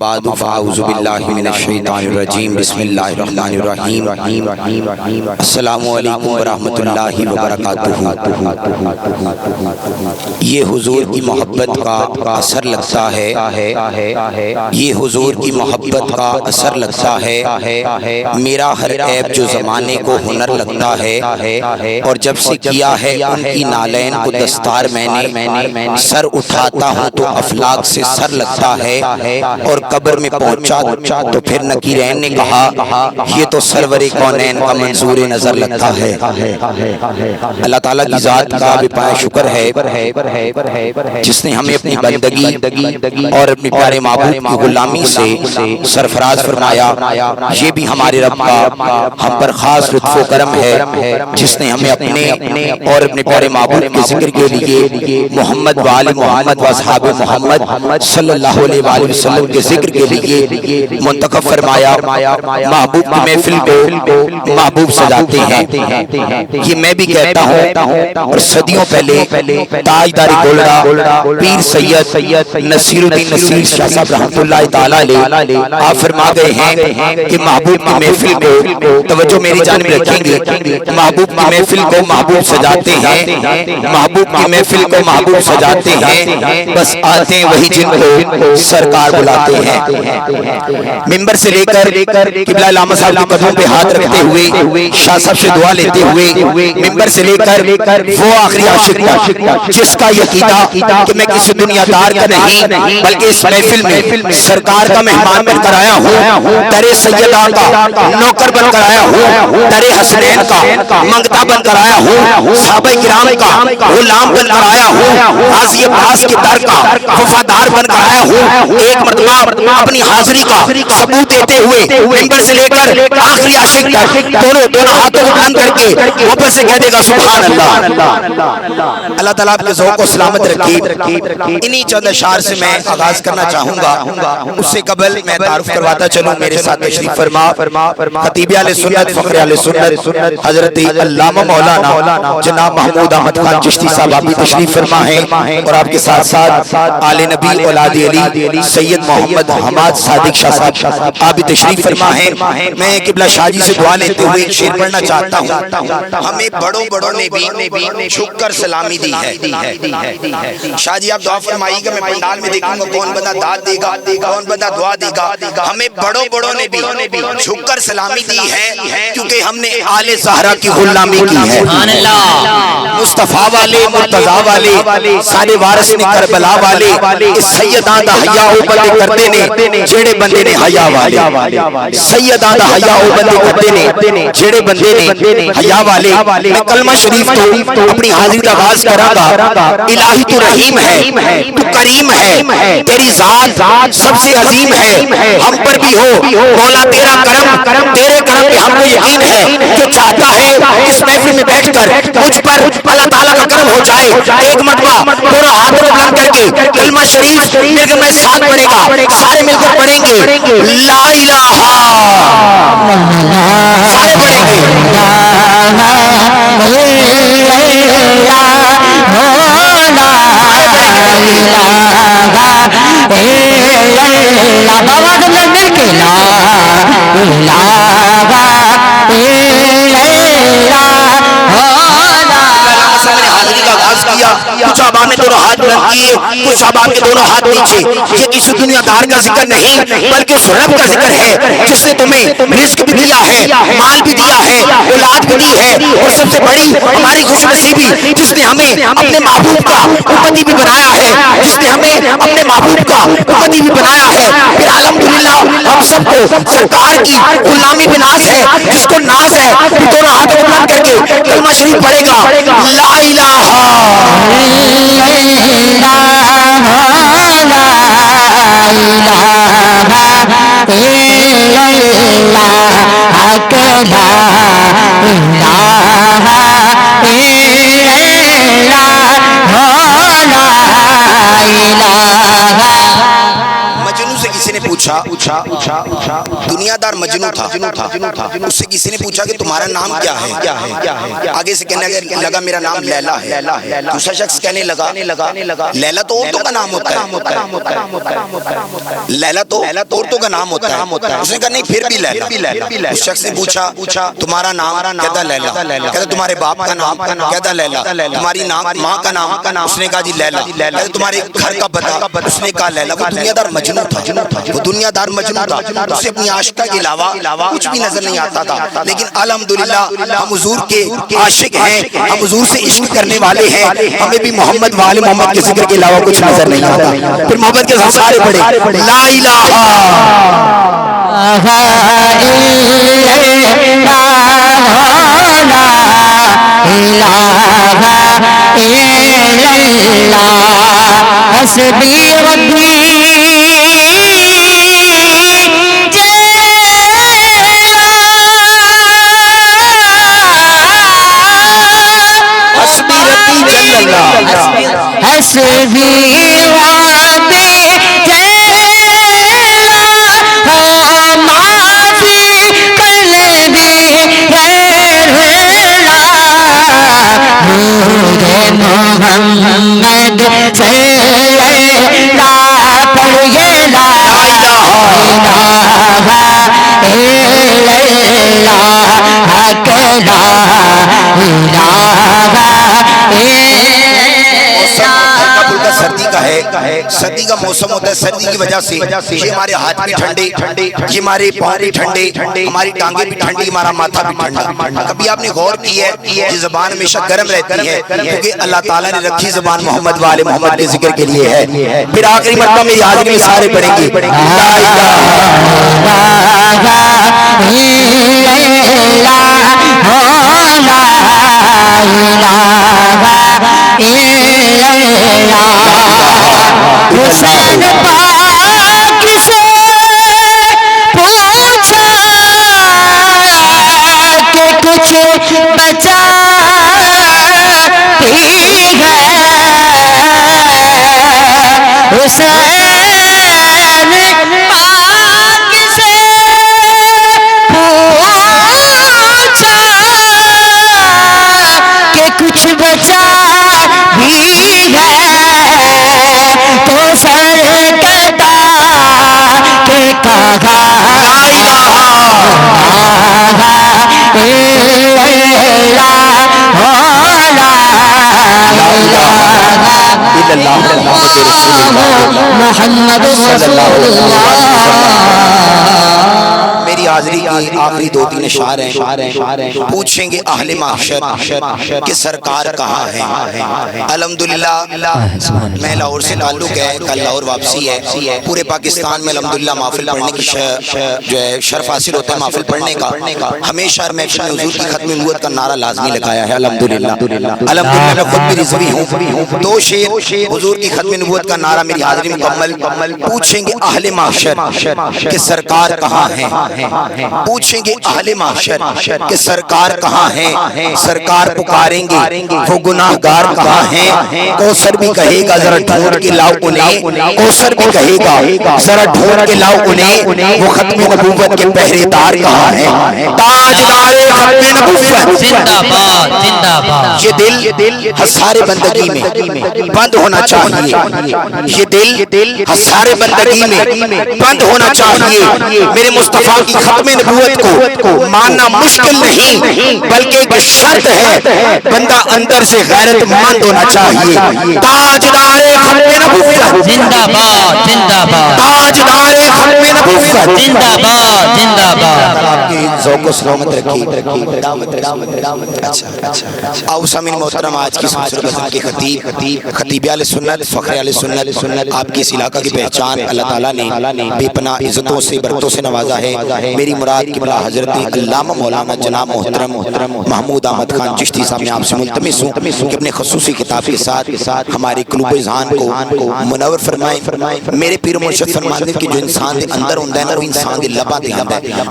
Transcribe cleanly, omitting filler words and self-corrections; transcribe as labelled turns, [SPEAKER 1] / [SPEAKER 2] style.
[SPEAKER 1] بعد فاعوذ باللہ من الشیطان الرجیم بسم اللہ الرحمن الرحیم السلام علیکم ورحمۃ اللہ وبرکاتہ۔ یہ حضور کی محبت کا اثر لگتا ہے، یہ حضور کی محبت کا اثر لگتا ہے۔ میرا ہر عیب جو زمانے کو ہنر لگتا ہے، اور جب سے کیا ہے ان کی نالین کو دستار میں نے، سر اٹھاتا ہوں تو افلاک سے سر لگتا ہے، اور قبر میں پہنچا تو پھر نکیرین نے کہا یہ تو سرور کونین کا منظور نظر لگتا ہے۔ اللہ تعالیٰ کی ذات کا بے پناہ شکر ہے جس نے ہمیں اپنی بندگی اور اپنے پیارے معبود کی غلامی سے سرفراز فرمایا۔ یہ بھی ہمارے رب کا ہم پر خاص لطف و کرم ہے جس نے ہمیں اپنے اور اپنے پیارے معبود کے ذکر کے لیے محمد وآل محمد و اصحاب محمد صلی اللہ علیہ وآلہ وسلم کے ذکر کے لیے منتخب فرمایا۔ محبوب کی محفل کو محبوب سجاتے ہیں، یہ میں بھی کہتا ہوں، اور صدیوں پہلے تاجدار گولڑا پیر سید نصیر الدین نصیر شاہ صاحب رحمۃ اللہ تعالیٰ علیہ آپ فرما گئے ہیں کہ محبوب کی محفل کو توجہ میری جانب رکھیں گے، محبوب کی محفل کو محبوب سجاتے ہیں، محبوب کی محفل کو محبوب سجاتے ہیں، بس آتے ہیں وہی جن کو سرکار بلاتے ہیں۔ ممبر سے لے کر قبلہ علامہ صاحب کے قدموں پہ ہاتھ رکھتے ہوئے، شاہ صاحب سے دعا لیتے ہوئے، ممبر سے لے کر وہ آخری عاشق جس کا عقیدہ کہ میں کسی دنیا دار کا نہیں بلکہ اس محفل میں سرکار کا مہمان بن کر آیا ہوں، در سیدہ کا نوکر بن کر آیا ہوں، در حسنین کا منگتا بن کر آیا ہوں، صحابہ کرام کا غلام بن کر آیا ہوں، غازی عباس کے در کا وفادار بن کر آیا ہوں۔ ایک مرتبہ اپنی حاضری کا ثبوت دیتے ہوئے ممبر سے لے کر آخری عاشق تک دونوں ہاتھوں کو بلند کر کے اوپر سے کہہ دے گا سبحان اللہ۔ اللہ تعالیٰ آپ کے ذوق کو سلامت رکھے۔ انہی چند اشعار سے میں آغاز کرنا چاہوں گا، اس سے قبل میں تعارف کرواتا چلوں، میرے ساتھ تشریف فرما خطیب اہل سنت فخر اہل سنت حضرت علامہ مولانا جناب محمود احمد خان چشتی صاحب آپ بھی تشریف فرما ہیں، اور آپ کے ساتھ ساتھ آل نبی اولاد علی سید محمد حماد صادق شاہ صاحب آپ بھی تشریف فرما ہیں۔ میں قبلہ شاہ جی سے دعا لیتے ہوئے ایک شعر پڑھنا چاہتا ہوں۔ ہمیں بڑوں نے بھی جھک کر سلامی دی ہے۔ شاہ جی آپ دعا فرمائیے گا، میں پنڈال میں دیکھوں گا کون بندہ داد دے گا، کون بندہ دعا دے گا۔ ہمیں بڑوں نے بھی جھک کر سلامی دی ہے کیونکہ ہم نے آل زہرا کی غلامی کی ہے۔ مصطفیٰ والے مرتضیٰ والے سارے وارث نے کربلا والے سیداں دا حیا او بندے کرتے نے جڑے بندے نے حیا والے، سیداں دا حیا او بندے کرتے نے جڑے بندے نے حیا والے۔ میں کلمہ شریف تو اپنی حاضری کا آغاز کرا گا۔ الہی تو رحیم ہے، تو کریم ہے، تیری ذات سب سے عظیم ہے، ہم پر بھی ہو مولا تیرا کرم، تیرے کرم پہ ہم کو یقین ہے۔ جو چاہتا ہے اس محفل میں بیٹھ کر مجھ پر اللہ تعالیٰ کا کرم ہو جائے، ایک مرتبہ دونوں ہاتھوں کو بلند کر کے کلمہ شریف مل کر میں ساتھ پڑھے گا، سارے مل کر پڑھیں گے لا الہ، سارے پڑھیں گے کچھ آبان نے دونوں ہاتھ بلند کیے، کچھ آبان کے دونوں ہاتھ نیچے۔ یہ کسی دنیا دار کا ذکر نہیں بلکہ اس رب کا ذکر ہے جس نے تمہیں رزق بھی دیا ہے، مال بھی دیا ہے، اولاد بھی دی ہے، اور سب سے بڑی ہماری خوش نصیبی جس نے ہمیں اپنے محبوب کا امتی بھی بنایا ہے، جس نے ہمیں اپنے محبوب کا امتی بھی بنایا ہے۔ پھر الحمدللہ ہم سب کو سرکار کی غلامی پہ ناز ہے، جس کو ناز ہے پھر دونوں ہاتھوں کو بلند کر کے کلمہ شریف پڑھے گا لا الہ مجنوں سے کسی نے پوچھا دنیا دار مجنون تھا، اس سے کسی نے پوچھا کہ تمہارا نام کیا ہے؟ آگے سے کہنے لگا میرا نام لیلا ہے۔ دوسرا شخص کہنے لگا لیلا تو عورتوں کا نام ہوتا ہے، لیلا تو عورتوں کا نام ہوتا ہے۔ اس نے کہا نہیں پھر بھی لیلا۔ اس شخص نے پوچھا تمہارا نام؟ کہتا لیلا۔ کہتا تمہارے باپ کا نام؟ کہتا لیلا۔ تمہاری ماں کا نام؟ اس نے کہا جی لیلا۔ کہتا تمہارے گھر کا پتہ؟ اس نے کہا لیلا۔ وہ دنیا دار مجنون تھا، وہ دنیا دار مجنون تھا، اسے اپنی عاشقہ کے علاوہ کچھ بھی نظر نہیں آتا تھا۔ لیکن الحمدللہ ہم حضور کے عاشق ہیں، ہم حضور سے عشق کرنے والے ہیں، ہمیں بھی محمد وآل محمد کے ذکر کے علاوہ کچھ نظر نہیں آتا۔ پھر محبت کے ساتھ سارے پڑھے لا الہ
[SPEAKER 2] حسبی ربی حسبی ربی محمد لا پڑھیے لا الہ الا اللہ
[SPEAKER 1] سردی کا ہے، سردی کا موسم ہوتا ہے، سردی کی وجہ سے یہ ہمارے ہاتھ بھی ٹھنڈے، یہ ہمارے پاؤں بھی ٹھنڈے، ہماری ٹانگیں بھی ٹھنڈی، ہمارا ماتھا بھی ٹھنڈا۔ کبھی آپ نے غور کی ہے یہ زبان ہمیشہ گرم رہتی ہے کیونکہ اللہ تعالیٰ نے رکھی زبان محمد وآل محمد کے ذکر کے لیے ہے۔ پھر آخری مرتبہ میری حاضری میں سارے پڑھیں گے لا الہ
[SPEAKER 2] حسین پاک سے پوچھا کہ کچھ بچا بھی ہے، حسین پاک سے پوچھا کہ کچھ بچا بھی ہے، تو سر کہتا کہ کہا محمد رسول اللہ۔
[SPEAKER 1] میری حاضری کی آخری دو تین اشعار ہیں۔ پوچھیں گے اہل محشر کہ سرکار کہاں ہے؟ الحمدللہ میں لاہور سے تعلق ہے، کل لاہور واپسی ہے۔ پورے پاکستان میں الحمدللہ محفل پڑھنے کی جو ہے شرف حاصل ہوتا ہے محفل پڑھنے کا۔ ہمیشہ محفل میں حضور کی ختم نبوت کا نعرہ لازمی لگایا ہے الحمدللہ۔ الحمدللہ میں خود بھی رضوی ہوں۔ دو شعر حضور کی ختم نبوت کا نعرہ میری حاضری مکمل۔ پوچھیں گے اہل محشر کہ سرکار کہاں ہے؟ پوچھیں گے اہل محشر کہ سرکار کہاں ہیں؟ سرکار پکاریں گے وہ گناہگار کہاں ہیں؟ کوثر بھی کہے گا ذرا ڈھونڈ کے لاؤ انہیں، کوثر بھی کہے گا ذرا ڈھونڈ کے لاؤ انہیں، وہ ختم نبوت کے پہرے دار کہاں ہیں؟ تاجدار ختم نبوت
[SPEAKER 2] زندہ باد زندہ باد۔
[SPEAKER 1] یہ دل حسار بندگی میں بند ہونا چاہیے، یہ دل حسار بندگی میں بند ہونا چاہیے۔ میرے مصطفیٰ کی ختم نبوت کو ماننا مشکل نہیں بلکہ ایک شرط ہے، بندہ اندر سے غیرت مند ہونا چاہیے۔ تاجدار ختم نبوت
[SPEAKER 2] زندہ باد زندہ باد،
[SPEAKER 1] تاجدار ختم نبوت
[SPEAKER 2] زندہ باد زندہ باد۔
[SPEAKER 1] آپ کی ذوق و سلامت رکھی۔ آؤ سامعین محترم، آج کی خوبصورت غزل کے خطیب اہل سنت، فخر اہل سنت، آپ کی اس علاقہ کی پہچان اللہ تعالیٰ نے بے پناہ عزتوں سے برکتوں سے نوازا ہے۔ میری مراد قبلہ حضرت علامہ مولانا جناب محترم محمود احمد خان چشتی صاحب، میں آپ سے ملتمس ہوں کہ اپنے خصوصی خطاب کے ساتھ ہمارے قلوب و اذہان کو منور فرمائیں۔ میرے پیر و مرشد فرماتے ہیں کہ جو انسان دے اندر ہوندا ہے نا وہ انسان دے لباں تے ہوندا ہے۔